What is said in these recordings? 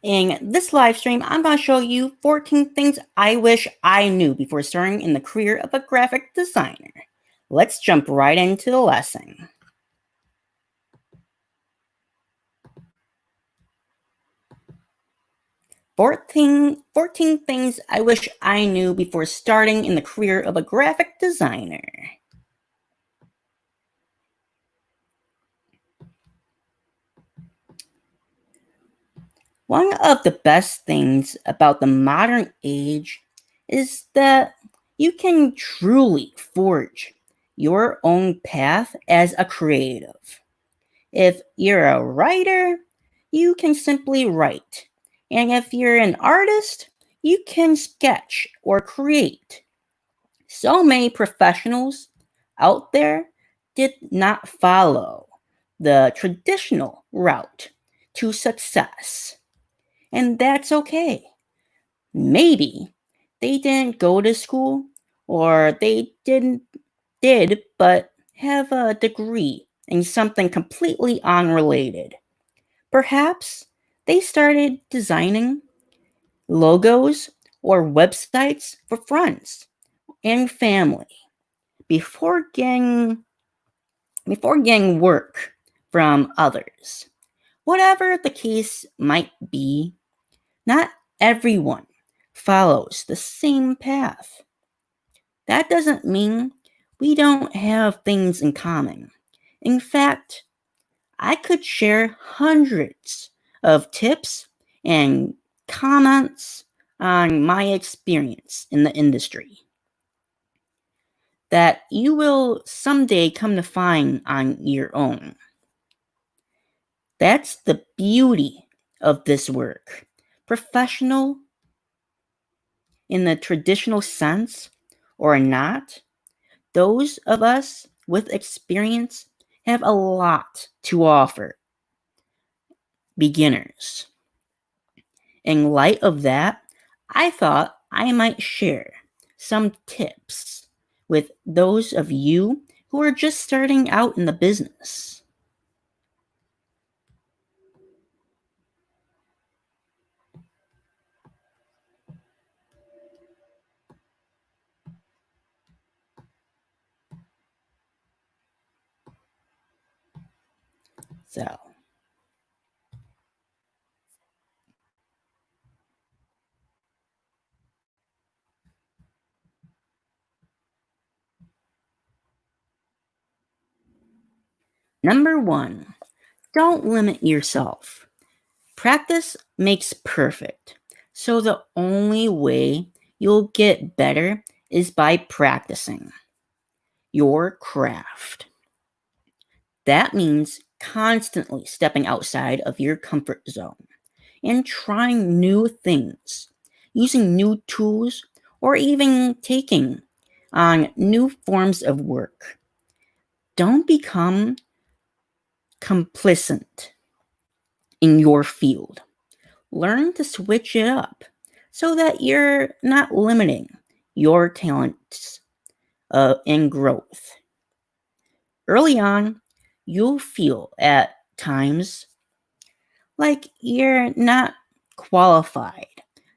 In this live stream, I'm going to show you 14 things I wish I knew before starting in the career of a graphic designer. Let's jump right into the lesson. Fourteen things I wish I knew before starting in the career of a graphic designer. One of the best things about the modern age is that you can truly forge your own path as a creative. If you're a writer, you can simply write. And if you're an artist, you can sketch or create. So many professionals out there did not follow the traditional route to success. And that's okay. Maybe they didn't go to school or they did but have a degree in something completely unrelated. Perhaps they started designing logos or websites for friends and family before getting work from others. Whatever the case might be, not everyone follows the same path. That doesn't mean we don't have things in common. In fact, I could share hundreds of tips and comments on my experience in the industry that you will someday come to find on your own. That's the beauty of this work. Professional in the traditional sense or not, those of us with experience have a lot to offer beginners. In light of that, I thought I might share some tips with those of you who are just starting out in the business. So, number 1, don't limit yourself. Practice makes perfect. So the only way you'll get better is by practicing your craft. That means constantly stepping outside of your comfort zone and trying new things, using new tools, or even taking on new forms of work. Don't become complacent in your field. Learn to switch it up so that you're not limiting your talents and growth. Early on, you'll feel at times like you're not qualified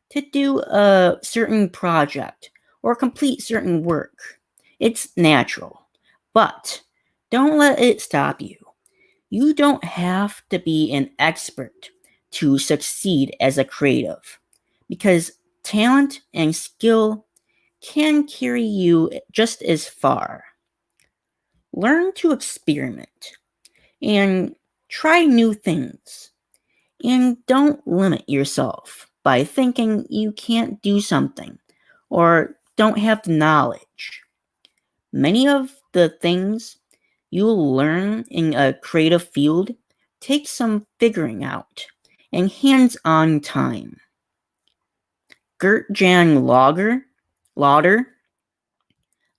to do a certain project or complete certain work. It's natural, but don't let it stop you. You don't have to be an expert to succeed as a creative, because talent and skill can carry you just as far. Learn to experiment and try new things. And don't limit yourself by thinking you can't do something or don't have the knowledge. Many of the things you'll learn in a creative field take some figuring out and hands-on time. Gert-Jan Lauder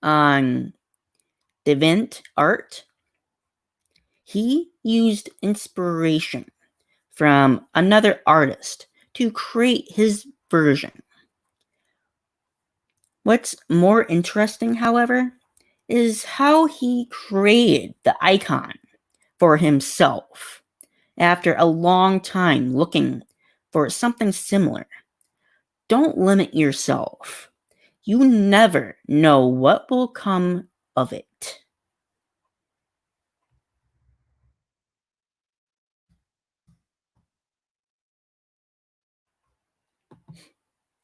on Devent Art, he used inspiration from another artist to create his version. What's more interesting, however, is how he created the icon for himself after a long time looking for something similar. Don't limit yourself. You never know what will come of it.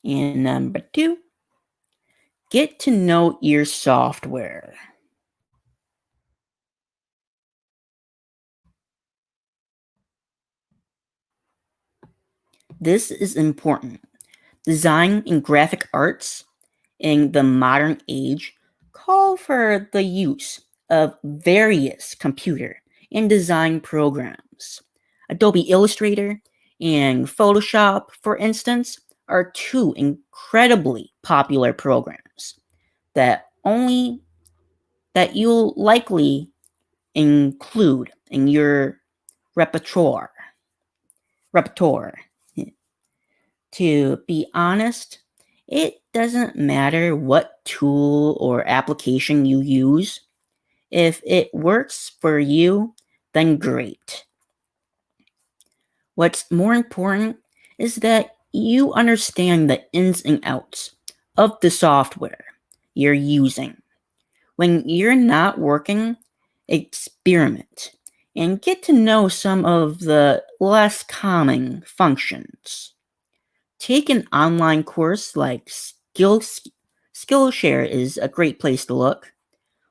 And number two, get to know your software. This is important. Design and graphic arts in the modern age call for the use of various computer and design programs. Adobe Illustrator and Photoshop, for instance, are two incredibly popular programs that you'll likely include in your repertoire. Repertoire. To be honest, it doesn't matter what tool or application you use. If it works for you, then great. What's more important is that you understand the ins and outs of the software you're using. When you're not working, experiment and get to know some of the less common functions. Take an online course like Skillshare is a great place to look,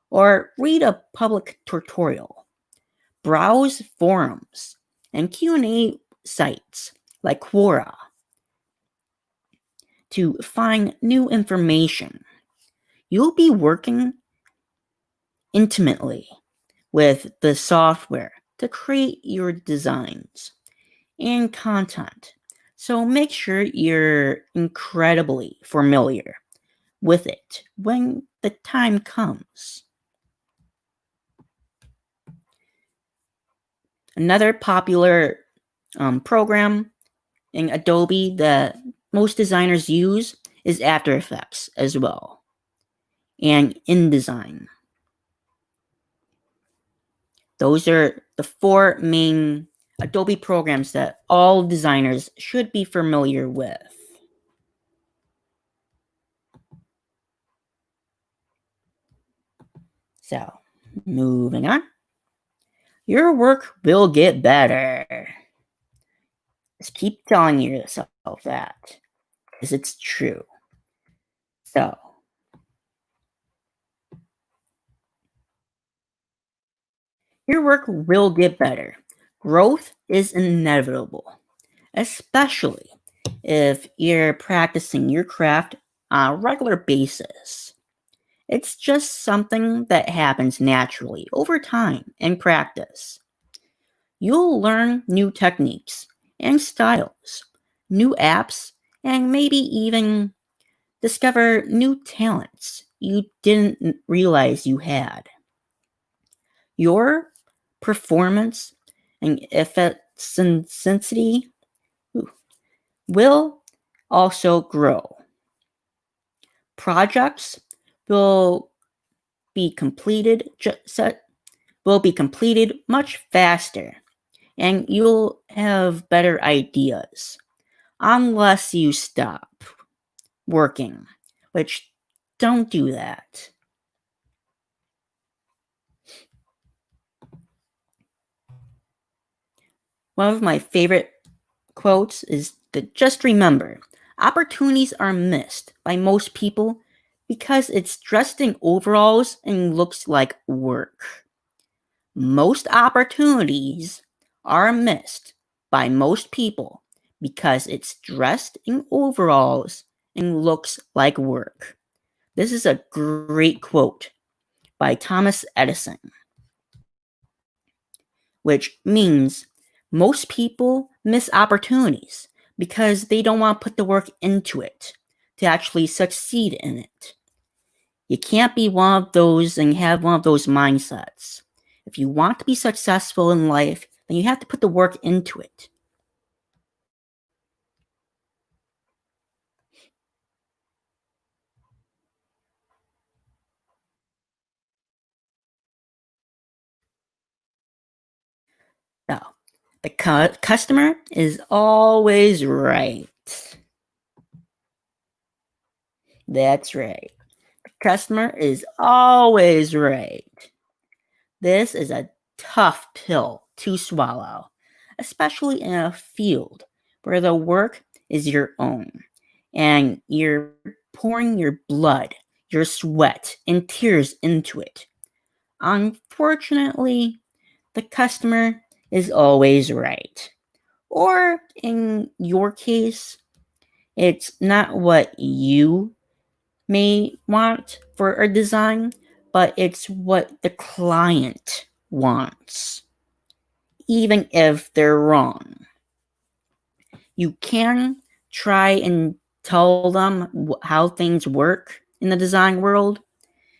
or read a public tutorial. Browse forums and Q&A sites like Quora to find new information. You'll be working intimately with the software to create your designs and content. So make sure you're incredibly familiar with it when the time comes. Another popular program in Adobe that most designers use is After Effects as well, and InDesign. Those are the four main Adobe programs that all designers should be familiar with. So, moving on. Your work will get better. Just keep telling yourself that, because it's true. So, your work will get better. Growth is inevitable, especially if you're practicing your craft on a regular basis. It's just something that happens naturally over time and practice. You'll learn new techniques and styles, new apps, and maybe even discover new talents you didn't realize you had. Your performance and efficiency will also grow. Projects will be completed much faster, and you'll have better ideas unless you stop working, which don't do that. One of my favorite quotes is that just remember, opportunities are missed by most people because it's dressed in overalls and looks like work. Most opportunities are missed by most people because it's dressed in overalls and looks like work. This is a great quote by Thomas Edison, which means most people miss opportunities because they don't want to put the work into it to actually succeed in it. You can't be one of those and have one of those mindsets. If you want to be successful in life, then you have to put the work into it. Now, The customer is always right. That's right. The customer is always right. This is a tough pill to swallow, especially in a field where the work is your own and you're pouring your blood, your sweat, and tears into it. Unfortunately, the customer is always right. Or in your case, it's not what you may want for a design, but it's what the client wants, even if they're wrong. You can try and tell them how things work in the design world,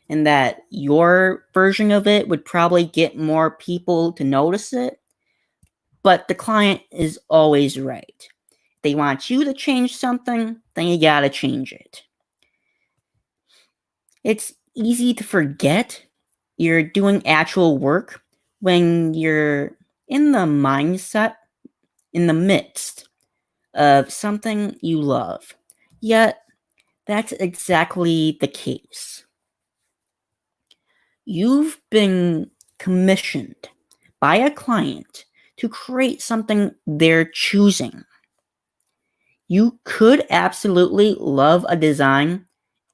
and that your version of it would probably get more people to notice it, but the client is always right. If they want you to change something, then you gotta change it. It's easy to forget you're doing actual work when you're in the mindset, in the midst of something you love. Yet, that's exactly the case. You've been commissioned by a client to create something they're choosing. You could absolutely love a design,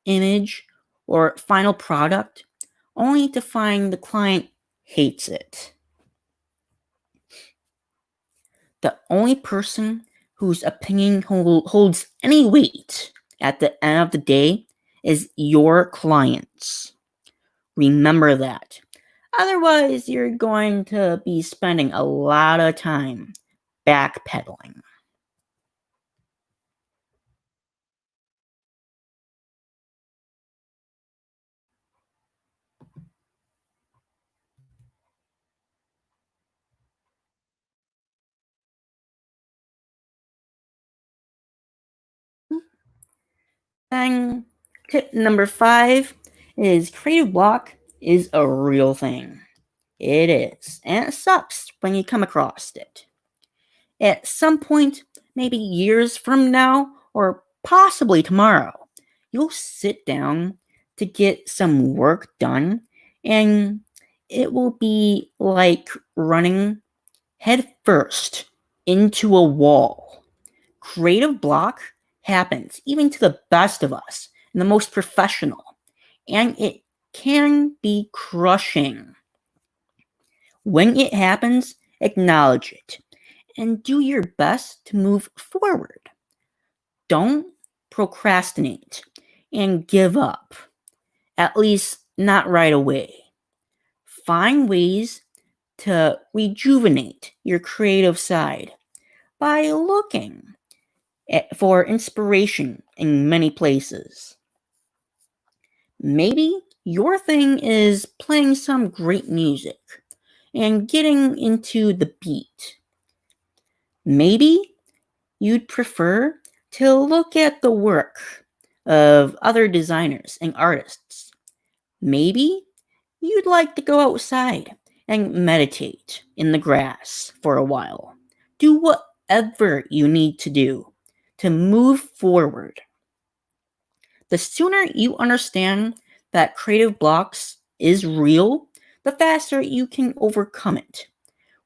image, or final product, only to find the client hates it. The only person whose opinion holds any weight at the end of the day is your clients. Remember that. Otherwise, you're going to be spending a lot of time backpedaling. Then, tip number 5 is creative block is a real thing. It is, and it sucks when you come across it. At some point, maybe years from now, or possibly tomorrow, you'll sit down to get some work done, and it will be like running head first into a wall. Creative block happens even to the best of us and the most professional, and it can be crushing. When it happens, acknowledge it and do your best to move forward. Don't procrastinate and give up, at least not right away. Find ways to rejuvenate your creative side by looking for inspiration in many places. Maybe your thing is playing some great music and getting into the beat. Maybe you'd prefer to look at the work of other designers and artists. Maybe you'd like to go outside and meditate in the grass for a while. Do whatever you need to do to move forward. The sooner you understand that creative blocks is real, the faster you can overcome it.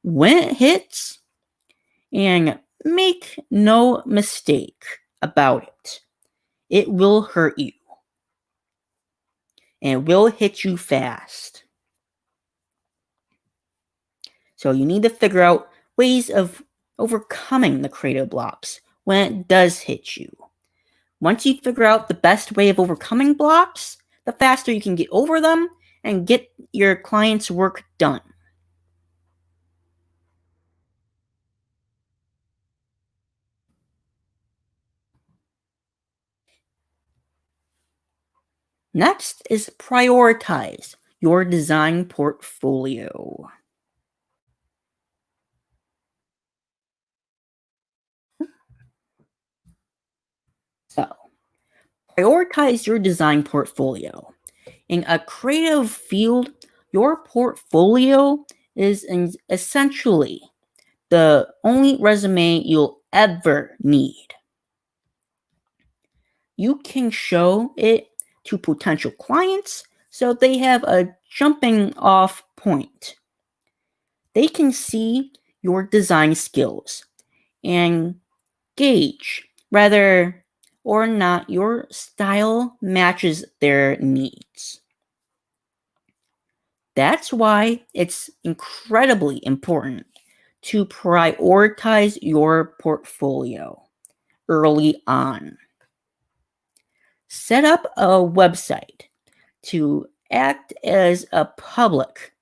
When it hits, and make no mistake about it, it will hurt you. And it will hit you fast. So you need to figure out ways of overcoming the creative blocks when it does hit you. Once you figure out the best way of overcoming blocks, the faster you can get over them and get your client's work done. Next is prioritize your design portfolio. So, prioritize your design portfolio. In a creative field, your portfolio is essentially the only resume you'll ever need. You can show it to potential clients so they have a jumping off point. They can see your design skills and gauge whether or not your style matches their needs. That's why it's incredibly important to prioritize your portfolio early on. Set up a website to act as a public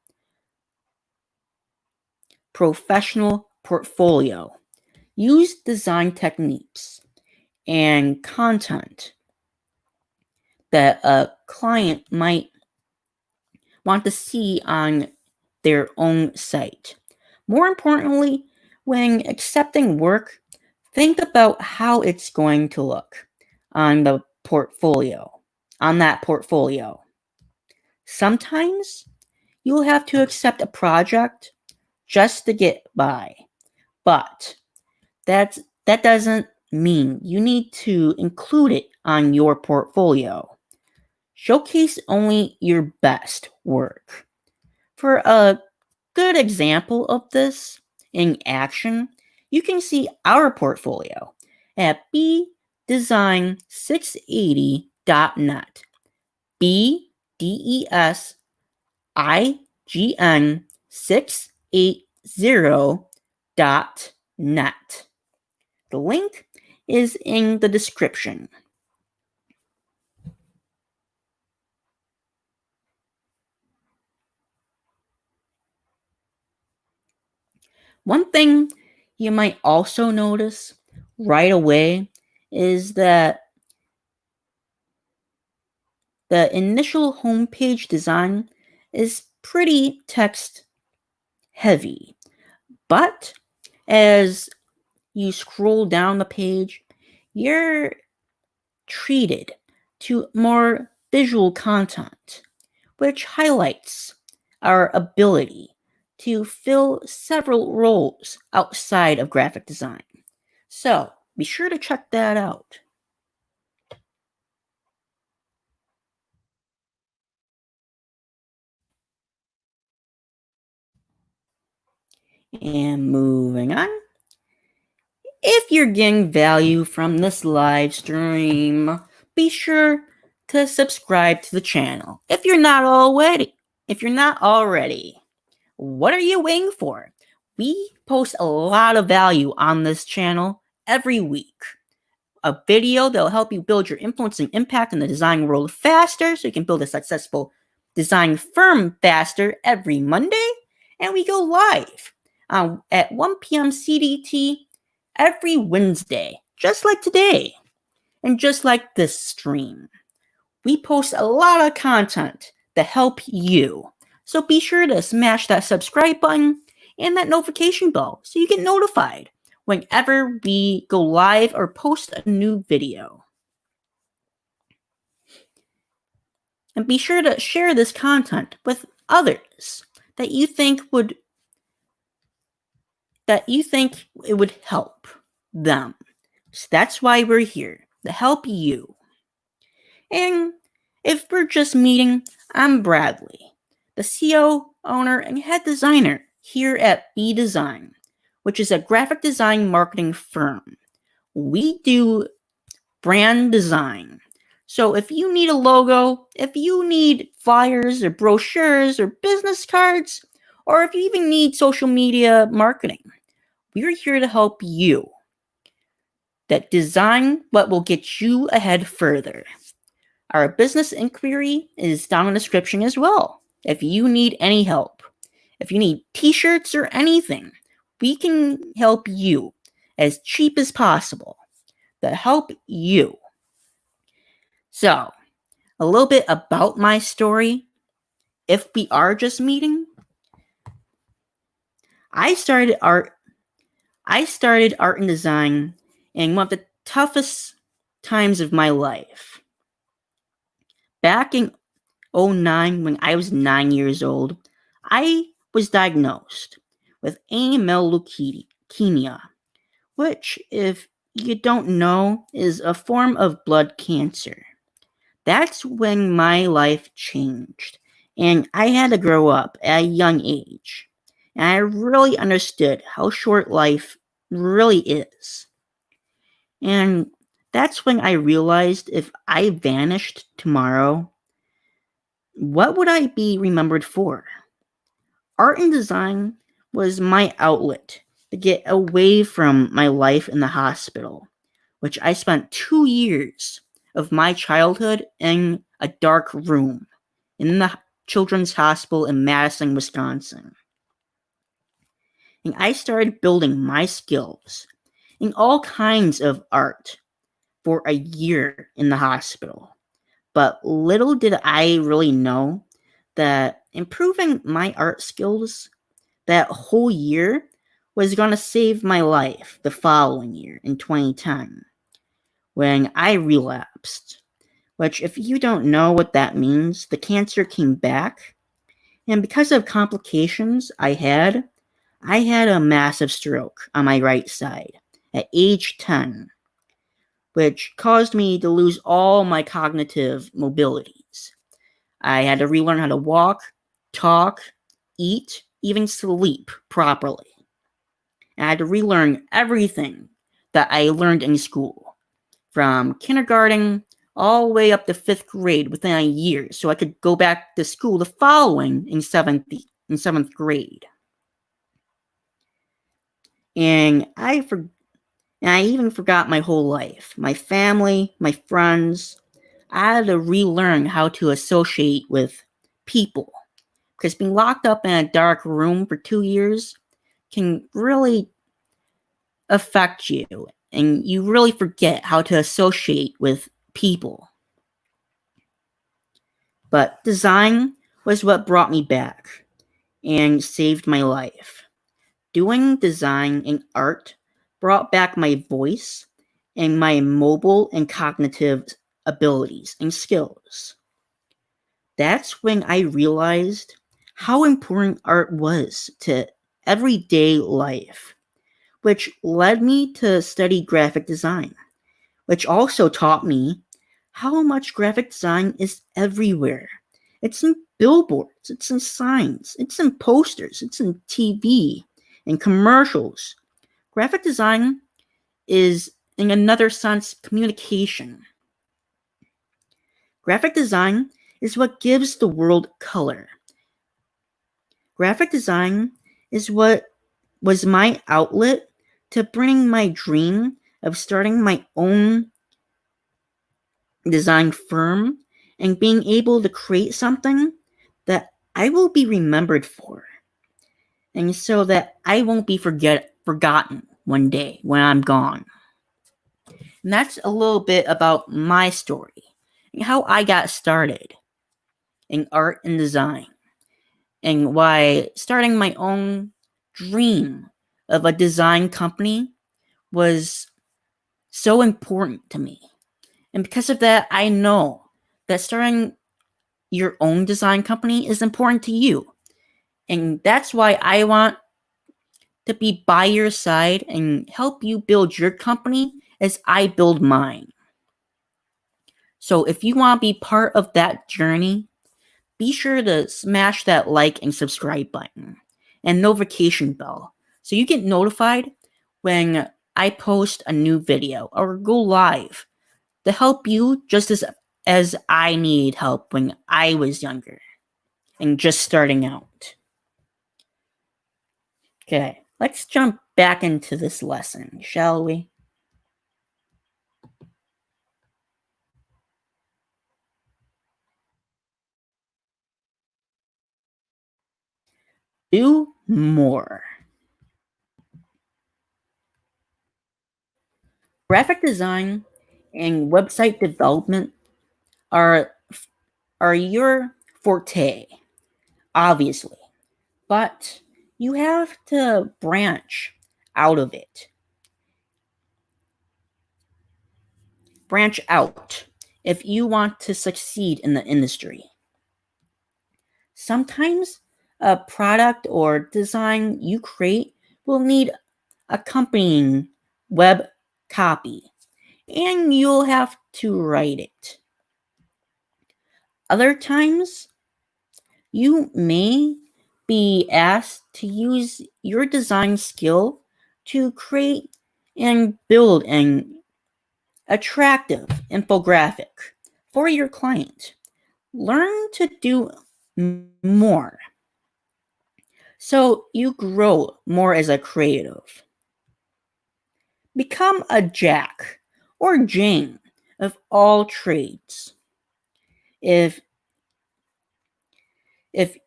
professional portfolio. Use design techniques and content that a client might want to see on their own site. More importantly, when accepting work, think about how it's going to look on that portfolio. Sometimes you'll have to accept a project just to get by, but that doesn't mean you need to include it on your portfolio. Showcase only your best work. For a good example of this in action, you can see our portfolio at bdesign680.net. bdesign680.net. The link is in the description. One thing you might also notice right away is that the initial homepage design is pretty text heavy, but as you scroll down the page, you're treated to more visual content, which highlights our ability to fill several roles outside of graphic design. So be sure to check that out. And moving on. If you're getting value from this live stream, be sure to subscribe to the channel. If you're not already, what are you waiting for? We post a lot of value on this channel every week. A video that'll help you build your influence and impact in the design world faster so you can build a successful design firm faster every Monday. And we go live at 1 p.m. CDT every Wednesday, just like today, and just like this stream. We post a lot of content to help you. So be sure to smash that subscribe button and that notification bell so you get notified whenever we go live or post a new video. And be sure to share this content with others that you think it would help them. So that's why we're here, to help you. And if we're just meeting, I'm Bradley, the CEO, owner, and head designer here at BDesign, which is a graphic design marketing firm. We do brand design. So if you need a logo, if you need flyers or brochures or business cards, or if you even need social media marketing, we're here to help you. That design what will get you ahead further. Our business inquiry is down in the description as well. If you need any help, if you need t-shirts or anything, we can help you as cheap as possible to help you. So, a little bit about my story. If we are just meeting, I started art and design in one of the toughest times of my life. Back in 2009, when I was 9 years old, I was diagnosed with AML leukemia, which, if you don't know, is a form of blood cancer. That's when my life changed, and I had to grow up at a young age. And I really understood how short life really is. And that's when I realized if I vanished tomorrow, what would I be remembered for? Art and design was my outlet to get away from my life in the hospital, which I spent 2 years of my childhood in a dark room in the children's hospital in Madison, Wisconsin. And I started building my skills in all kinds of art for a year in the hospital. But little did I really know that improving my art skills that whole year was going to save my life the following year in 2010 when I relapsed. Which, if you don't know what that means, the cancer came back, and because of complications I had a massive stroke on my right side at age 10, which caused me to lose all my cognitive mobilities. I had to relearn how to walk, talk, eat, even sleep properly. And I had to relearn everything that I learned in school, from kindergarten all the way up to 5th grade within a year, so I could go back to school the following in 7th grade. And I even forgot my whole life, my family, my friends. I had to relearn how to associate with people, because being locked up in a dark room for 2 years can really affect you, and you really forget how to associate with people. But design was what brought me back and saved my life. Doing design and art brought back my voice and my mobile and cognitive abilities and skills. That's when I realized how important art was to everyday life, which led me to study graphic design, which also taught me how much graphic design is everywhere. It's in billboards, it's in signs, it's in posters, it's in TV and commercials. Graphic design is, in another sense, communication. Graphic design is what gives the world color. Graphic design is what was my outlet to bring my dream of starting my own design firm and being able to create something that I will be remembered for, and so that I won't be forgotten one day when I'm gone. And that's a little bit about my story and how I got started in art and design, and why starting my own dream of a design company was so important to me. And because of that, I know that starting your own design company is important to you. And that's why I want to be by your side and help you build your company as I build mine. So if you want to be part of that journey, be sure to smash that like and subscribe button and notification bell so you get notified when I post a new video or go live to help you just as I need help when I was younger and just starting out. Okay, let's jump back into this lesson, shall we? Do more. Graphic design and website development are your forte, obviously, but you have to branch out of it. Branch out if you want to succeed in the industry. Sometimes a product or design you create will need accompanying web copy, and you'll have to write it. Other times, you may be asked to use your design skill to create and build an attractive infographic for your client. Learn to do more so you grow more as a creative. Become a Jack or Jane of all trades, if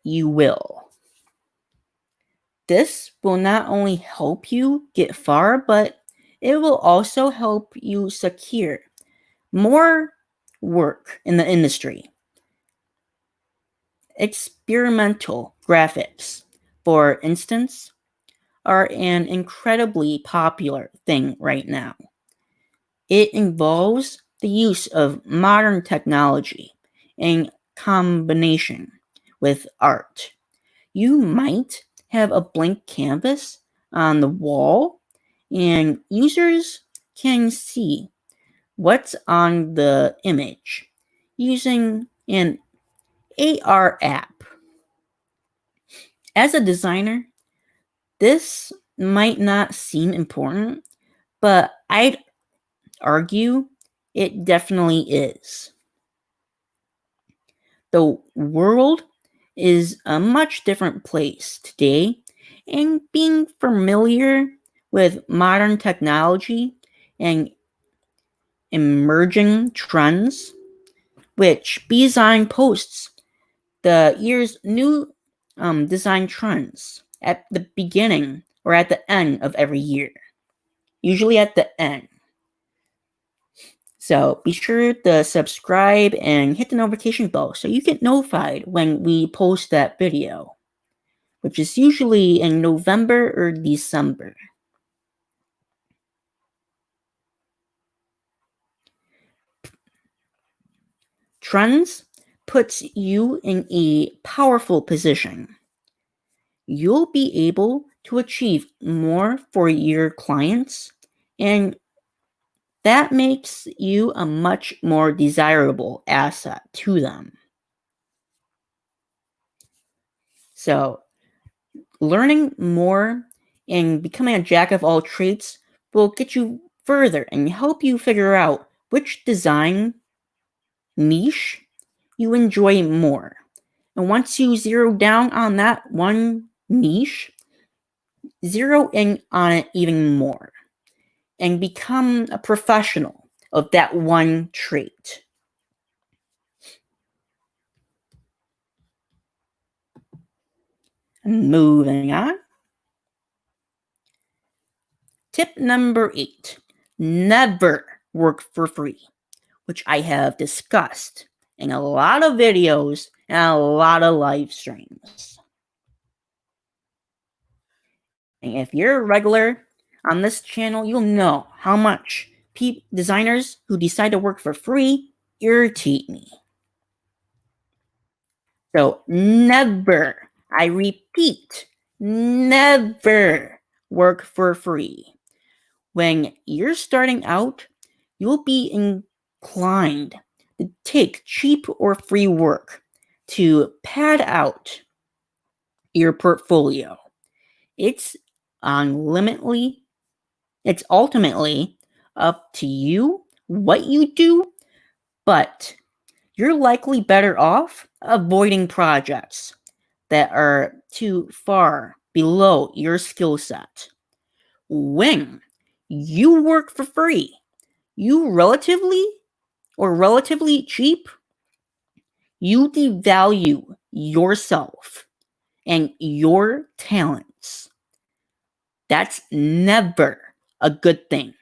you will. This will not only help you get far, but it will also help you secure more work in the industry. Experimental graphics, for instance, are an incredibly popular thing right now. It involves the use of modern technology in combination with art. You might have a blank canvas on the wall, and users can see what's on the image using an AR app. As a designer, this might not seem important, but I'd argue it definitely is. The world is a much different place today, and being familiar with modern technology and emerging trends, which BDesign posts the year's new design trends at the beginning or at the end of every year, usually at the end. So be sure to subscribe and hit the notification bell so you get notified when we post that video, which is usually in November or December. Trends puts you in a powerful position. You'll be able to achieve more for your clients, and that makes you a much more desirable asset to them. So, learning more and becoming a jack of all trades will get you further and help you figure out which design niche you enjoy more. And once you zero down on that one niche, zero in on it even more and become a professional of that one trait. Moving on. Tip number 8, never work for free, which I have discussed in a lot of videos and a lot of live streams. And if you're a regular on this channel, you'll know how much designers who decide to work for free irritate me. So never, I repeat, never work for free. When you're starting out, you'll be inclined to take cheap or free work to pad out your portfolio. It's ultimately up to you what you do, but you're likely better off avoiding projects that are too far below your skill set. When you work for free, you relatively cheap, you devalue yourself and your talents. That's never a good thing.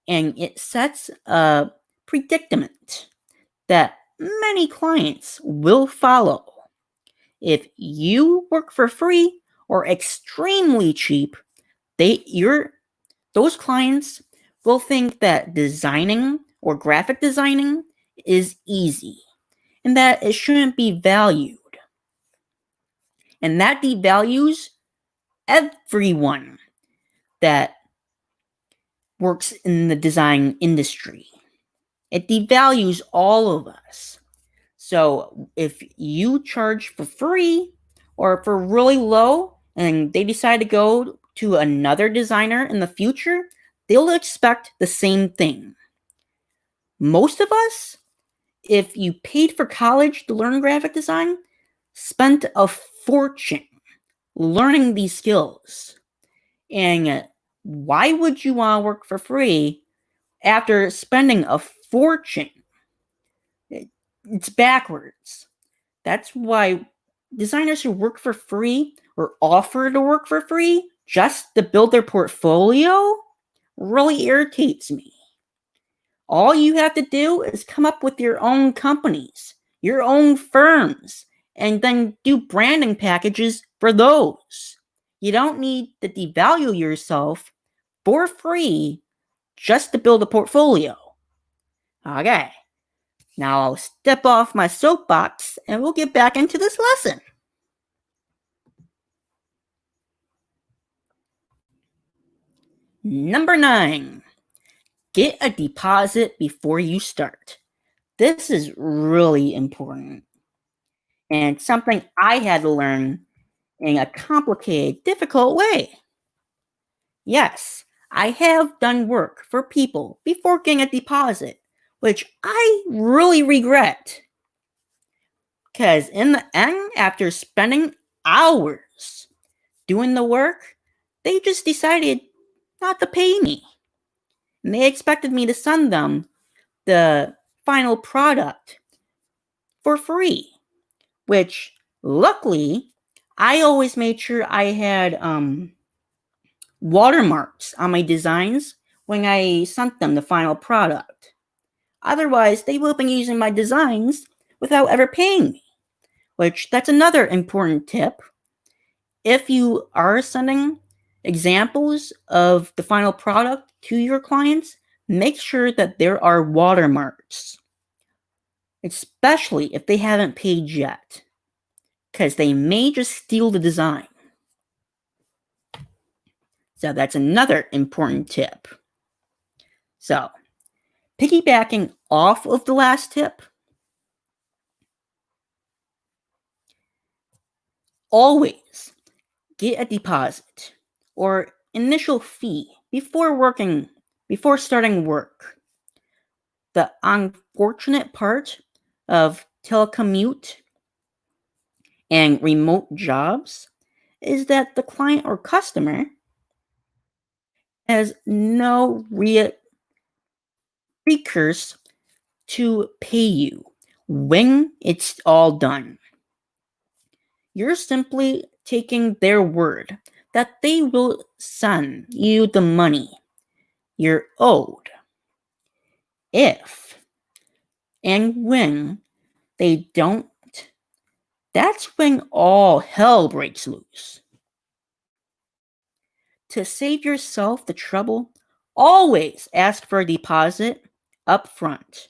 And it sets a predicament that many clients will follow. If you work for free or extremely cheap, those clients will think that designing or graphic designing is easy and that it shouldn't be valued. And that devalues everyone that works in the design industry. It devalues all of us. So if you charge for free or for really low and they decide to go to another designer in the future, they'll expect the same thing. Most of us, if you paid for college to learn graphic design, spent a fortune learning these skills. And why would you want to work for free after spending a fortune? It's backwards. That's why designers who work for free or offer to work for free just to build their portfolio really irritates me. All you have to do is come up with your own companies, your own firms, and then do branding packages for those. You don't need to devalue yourself for free just to build a portfolio. Okay, now I'll step off my soapbox and we'll get back into this lesson. Number 9, get a deposit before you start. This is really important and something I had to learn in a complicated, difficult way. Yes, I have done work for people before getting a deposit, which I really regret. Because in the end, after spending hours doing the work, they just decided not to pay me. And they expected me to send them the final product for free, which luckily I always made sure I had watermarks on my designs when I sent them the final product. Otherwise, they would have been using my designs without ever paying me, which that's another important tip. If you are sending examples of the final product to your clients, make sure that there are watermarks, especially if they haven't paid yet, because they may just steal the design. So that's another important tip. So, piggybacking off of the last tip, always get a deposit or initial fee before starting work. The unfortunate part of telecommute and remote jobs is that the client or customer has no recourse to pay you when it's all done. You're simply taking their word that they will send you the money you're owed. If and when they don't, that's when all hell breaks loose. To save yourself the trouble, always ask for a deposit up front.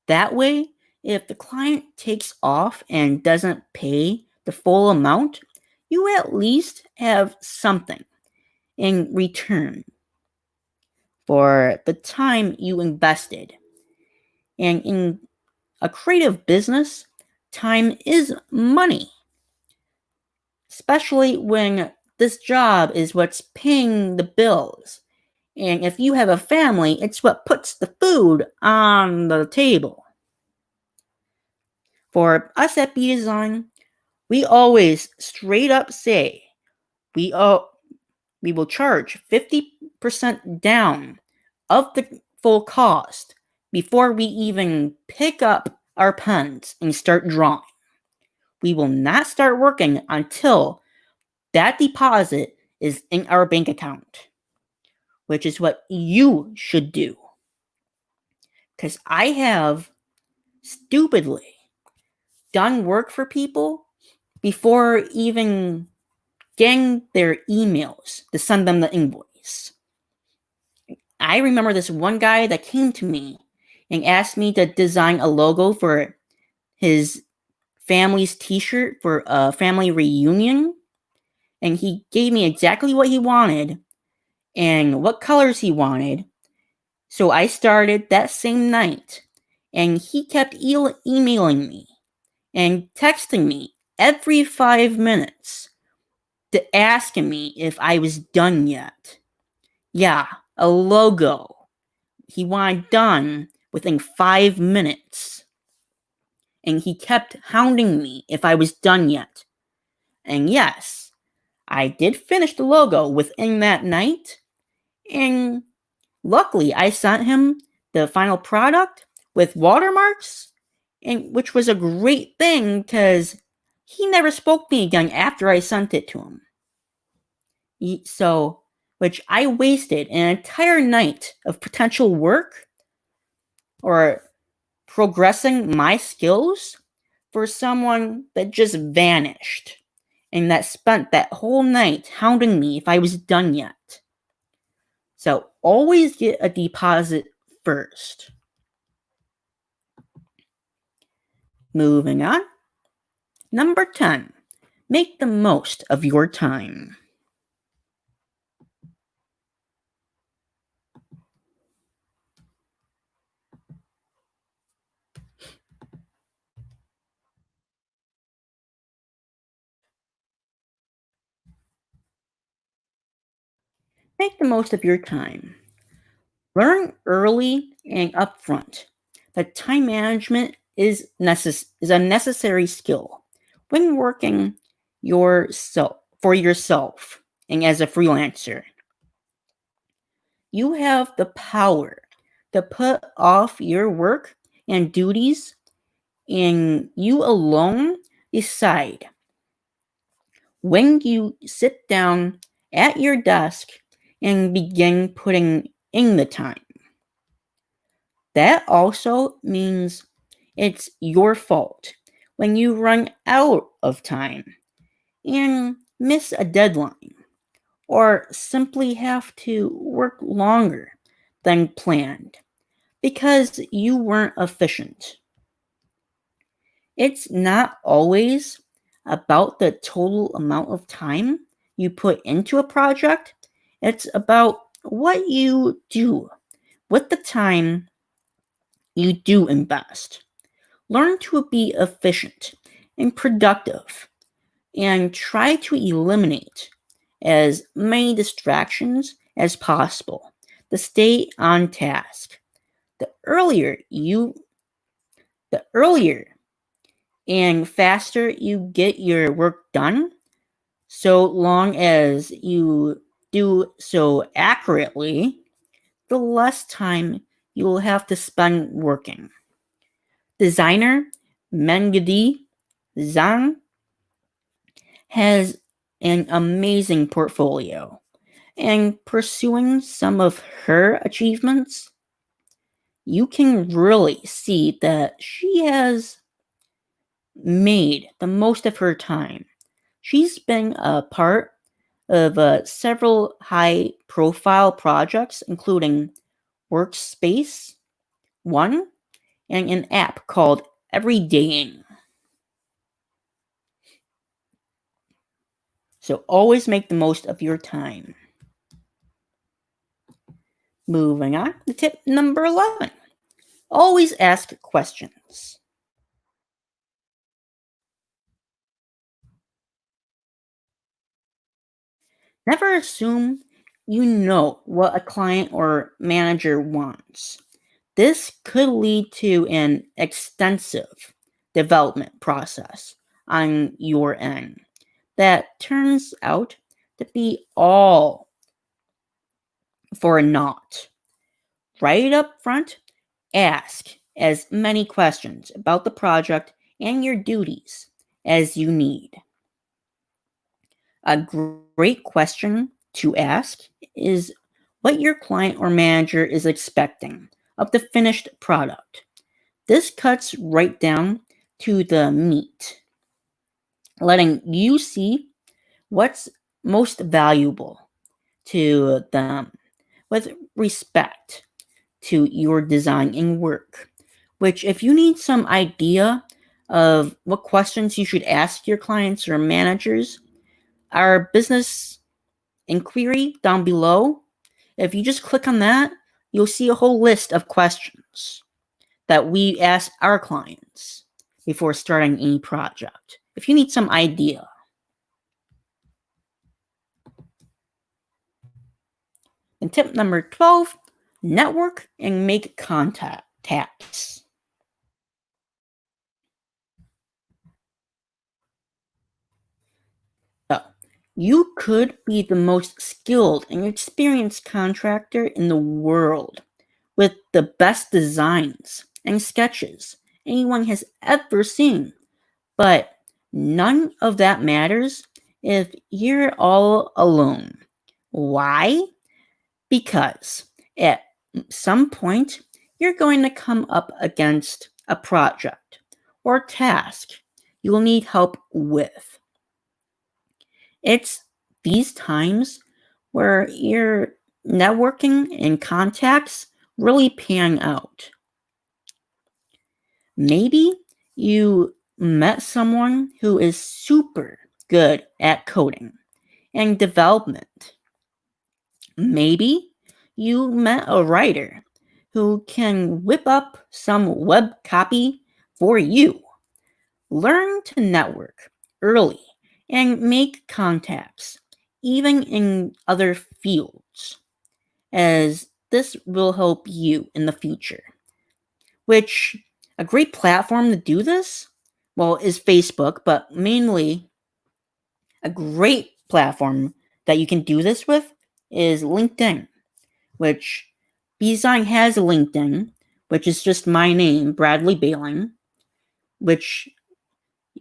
That way, if the client takes off and doesn't pay the full amount, you at least have something in return for the time you invested. And in a creative business, time is money, especially when this job is what's paying the bills. And if you have a family, it's what puts the food on the table. For us at BDesign, we always straight up say we will charge 50% down of the full cost before we even pick up our pens and start drawing. We will not start working until that deposit is in our bank account, which is what you should do. Because I have stupidly done work for people before even getting their emails to send them the invoice. I remember this one guy that came to me and asked me to design a logo for his family's t-shirt for a family reunion. And he gave me exactly what he wanted. and what colors he wanted. So I started that same night, and he kept emailing me and texting me every 5 minutes to asking me if I was done yet. Yeah, a logo. He wanted done within 5 minutes. And he kept hounding me if I was done yet. And yes, I did finish the logo within that night. And luckily, I sent him the final product with watermarks, and which was a great thing because he never spoke to me again after I sent it to him. Which I wasted an entire night of potential work or progressing my skills for someone that just vanished and that spent that whole night hounding me if I was done yet. So always get a deposit first. Moving on. Number 10. Make the most of your time. Make the most of your time. Learn early and upfront that time management is a necessary skill when working for yourself and as a freelancer. You have the power to put off your work and duties, and you alone decide when you sit down at your desk and begin putting in the time. That also means it's your fault when you run out of time and miss a deadline or simply have to work longer than planned because you weren't efficient. It's not always about the total amount of time you put into a project. It's about what you do with the time you do invest. Learn to be efficient and productive and try to eliminate as many distractions as possible to stay on task. The earlier and faster you get your work done, so long as you do so accurately, the less time you will have to spend working. Designer Mengadi Zhang has an amazing portfolio, and pursuing some of her achievements, you can really see that she has made the most of her time. She's been a part of several high profile projects, including Workspace One and an app called Everydaying. So always make the most of your time. Moving on to tip number 11. Always ask questions. Never assume you know what a client or manager wants. This could lead to an extensive development process on your end that turns out to be all for a naught. Right up front, ask as many questions about the project and your duties as you need. A great question to ask is what your client or manager is expecting of the finished product. This cuts right down to the meat, letting you see what's most valuable to them with respect to your design and work. Which, if you need some idea of what questions you should ask your clients or managers, our business inquiry down below If you just click on that, you'll see a whole list of questions that we ask our clients before starting any project, if you need some idea. And tip number 12, network and make contacts. So, you could be the most skilled and experienced contractor in the world with the best designs and sketches anyone has ever seen. But none of that matters if you're all alone. Why? Because at some point, you're going to come up against a project or task you'll need help with. It's these times where your networking and contacts really pan out. Maybe you met someone who is super good at coding and development. Maybe you met a writer who can whip up some web copy for you. Learn to network early and make contacts, even in other fields, as this will help you in the future. Which, a great platform to do this, well, is Facebook, but mainly a great platform that you can do this with is LinkedIn, which BDesign has a LinkedIn, which is just my name, Bradley Behling, which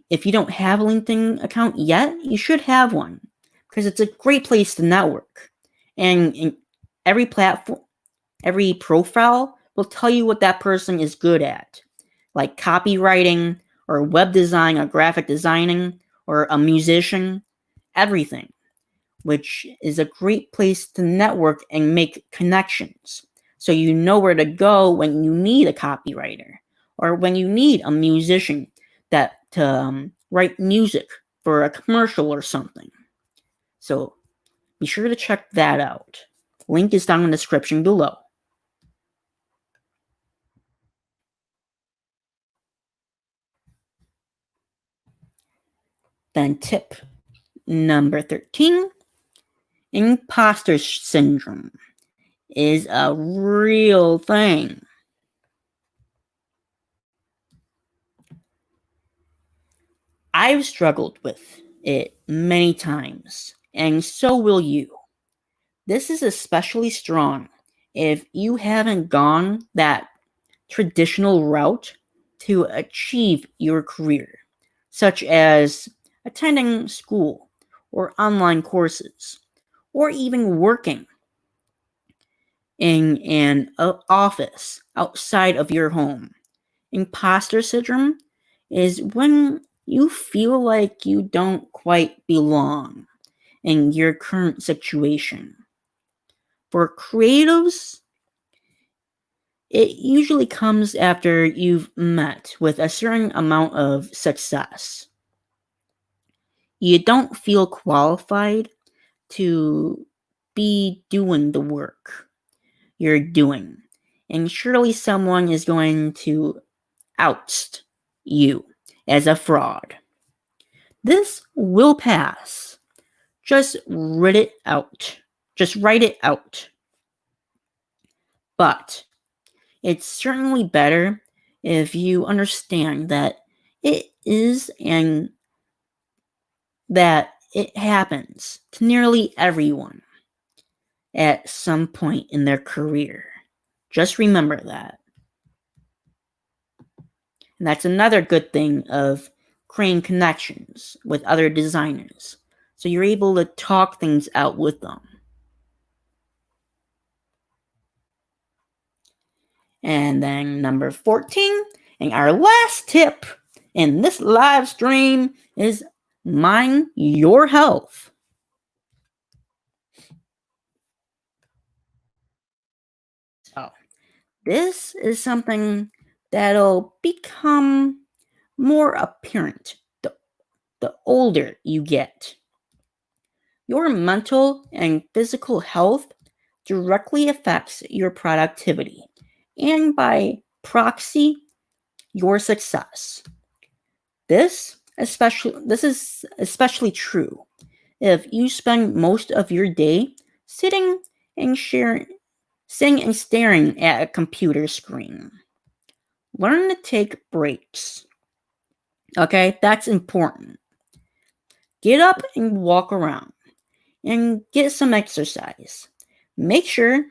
if you don't have a LinkedIn account yet, you should have one because it's a great place to network. And in every platform, every profile will tell you what that person is good at, like copywriting or web design or graphic designing or a musician, everything, which is a great place to network and make connections. So you know where to go when you need a copywriter or when you need a musician that to write music for a commercial or something. So be sure to check that out. Link is down in the description below. Then tip number 13, imposter syndrome is a real thing. I've struggled with it many times, and so will you. This is especially strong if you haven't gone that traditional route to achieve your career, such as attending school or online courses, or even working in an office outside of your home. Imposter syndrome is when you feel like you don't quite belong in your current situation. For creatives, it usually comes after you've met with a certain amount of success. You don't feel qualified to be doing the work you're doing, and surely someone is going to oust you as a fraud. This will pass. Just write it out. Just write it out. But it's certainly better if you understand that it is and that it happens to nearly everyone at some point in their career. Just remember that. And that's another good thing of creating connections with other designers. So you're able to talk things out with them. And then number 14, and our last tip in this live stream is mind your health. So this is something that'll become more apparent the older you get. Your mental and physical health directly affects your productivity and by proxy, your success. This is especially true if you spend most of your day sitting and sitting and staring at a computer screen. Learn to take breaks. Okay, that's important. Get up and walk around and get some exercise. Make sure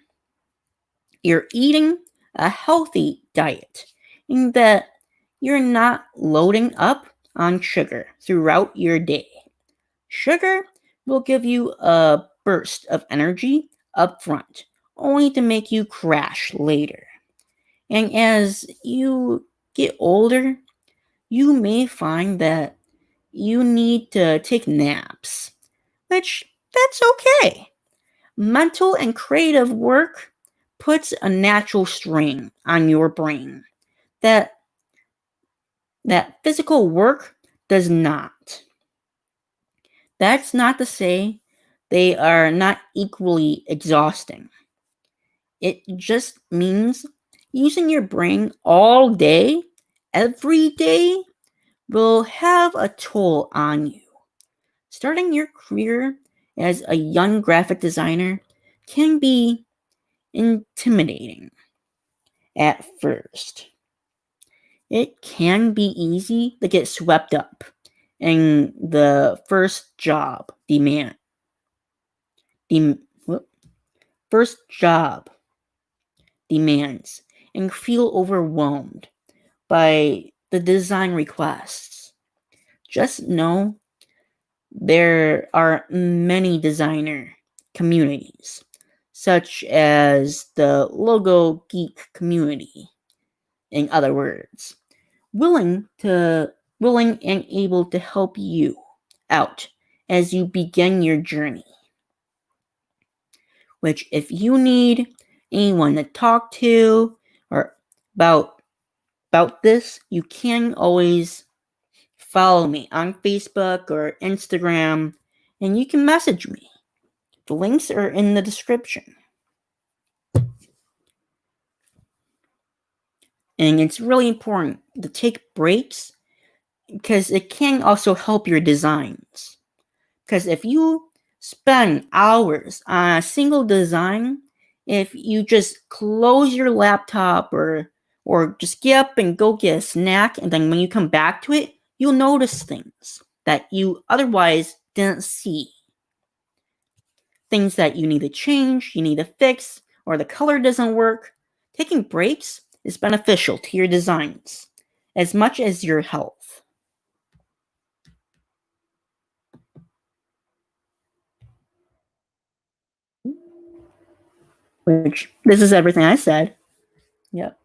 you're eating a healthy diet and that you're not loading up on sugar throughout your day. Sugar will give you a burst of energy up front, only to make you crash later. And as you get older, you may find that you need to take naps, which that's okay. Mental and creative work puts a natural strain on your brain that physical work does not. That's not to say they are not equally exhausting. It just means using your brain all day, every day, will have a toll on you. Starting your career as a young graphic designer can be intimidating at first. It can be easy to get swept up in the first job demands and feel overwhelmed by the design requests. Just know there are many designer communities, such as the logo geek community, in other words, willing and able to help you out as you begin your journey. Which, if you need anyone to talk to or about this, you can always follow me on Facebook or Instagram, and you can message me. The links are in the description. And it's really important to take breaks because it can also help your designs. Because if you spend hours on a single design, if you just close your laptop or just get up and go get a snack, and then when you come back to it, you'll notice things that you otherwise didn't see. Things that you need to change, you need to fix, or the color doesn't work. Taking breaks is beneficial to your designs as much as your health. Which, this is everything I said. Yep.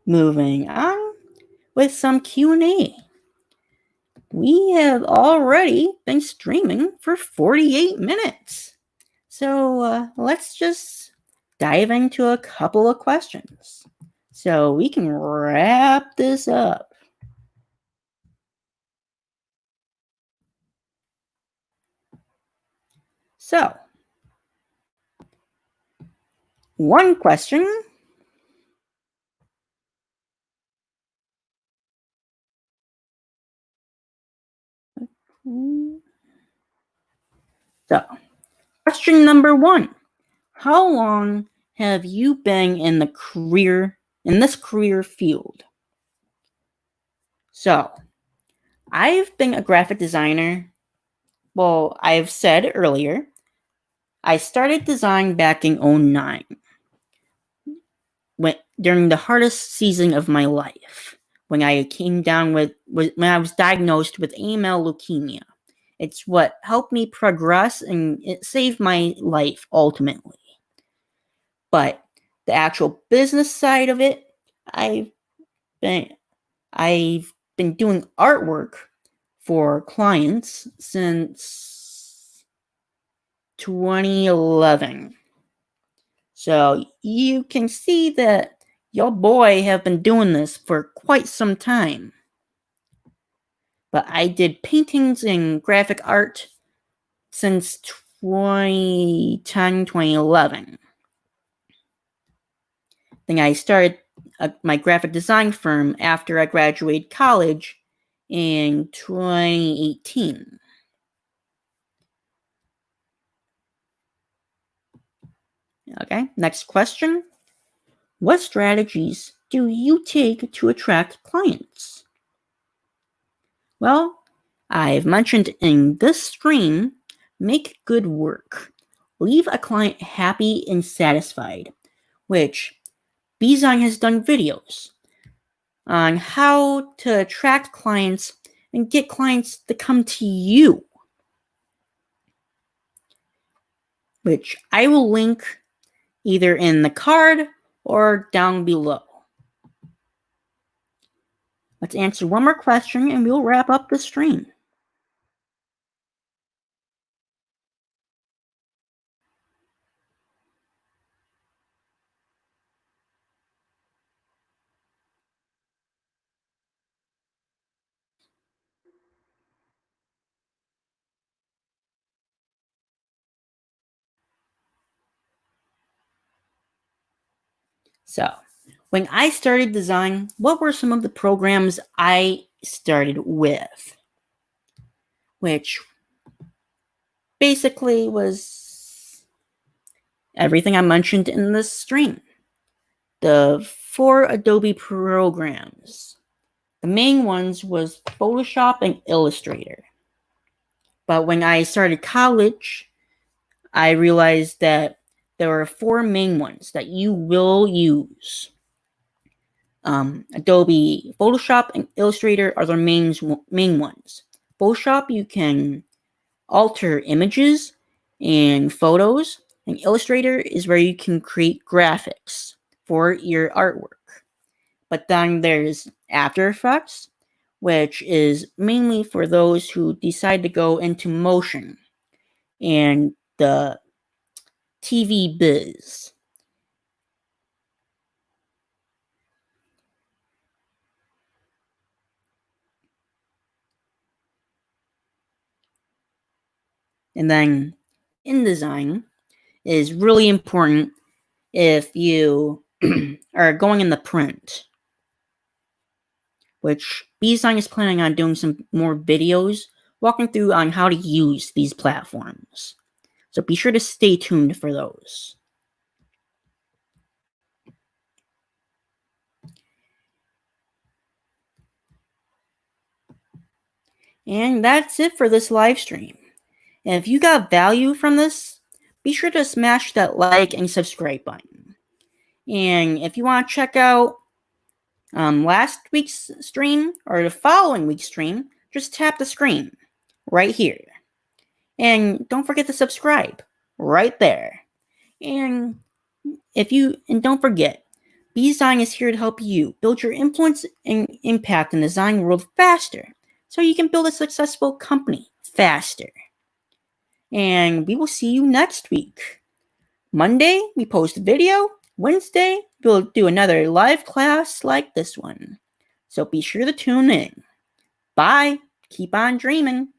Moving on with some Q&A. We have already been streaming for 48 minutes. So let's just dive into a couple of questions so we can wrap this up. So, one question. So, question number 1. How long have you been in this career field? So, I've been a graphic designer. Well, I've said earlier, I started design back in 2009, during the hardest season of my life, when I when I was diagnosed with AML leukemia. It's what helped me progress, and it saved my life ultimately. But the actual business side of it, I've been doing artwork for clients since 2011. So you can see that your boy have been doing this for quite some time. But I did paintings and graphic art since 2010, 2011. Then I started my graphic design firm after I graduated college in 2018. Okay, next question. What strategies do you take to attract clients? Well, I've mentioned in this stream, make good work. Leave a client happy and satisfied, which BDesign has done videos on how to attract clients and get clients to come to you, which I will link either in the card or down below. Let's answer one more question and we'll wrap up the stream. So, when I started design, what were some of the programs I started with? Which basically was everything I mentioned in this stream. The 4 Adobe programs. The main ones was Photoshop and Illustrator. But when I started college, I realized that there are 4 main ones that you will use. Adobe Photoshop and Illustrator are the main ones. Photoshop, you can alter images and photos, and Illustrator is where you can create graphics for your artwork. But then there's After Effects, which is mainly for those who decide to go into motion, and the TV biz. And then InDesign is really important if you are going in the print, which BDesign is planning on doing some more videos walking through on how to use these platforms. So be sure to stay tuned for those. And that's it for this live stream. And if you got value from this, be sure to smash that like and subscribe button. And if you want to check out last week's stream or the following week's stream, just tap the screen right here. And don't forget to subscribe right there. And don't forget, BDesign is here to help you build your influence and impact in the design world faster, so you can build a successful company faster. And we will see you next week. Monday, we post a video. Wednesday, we'll do another live class like this one. So be sure to tune in. Bye. Keep on dreaming.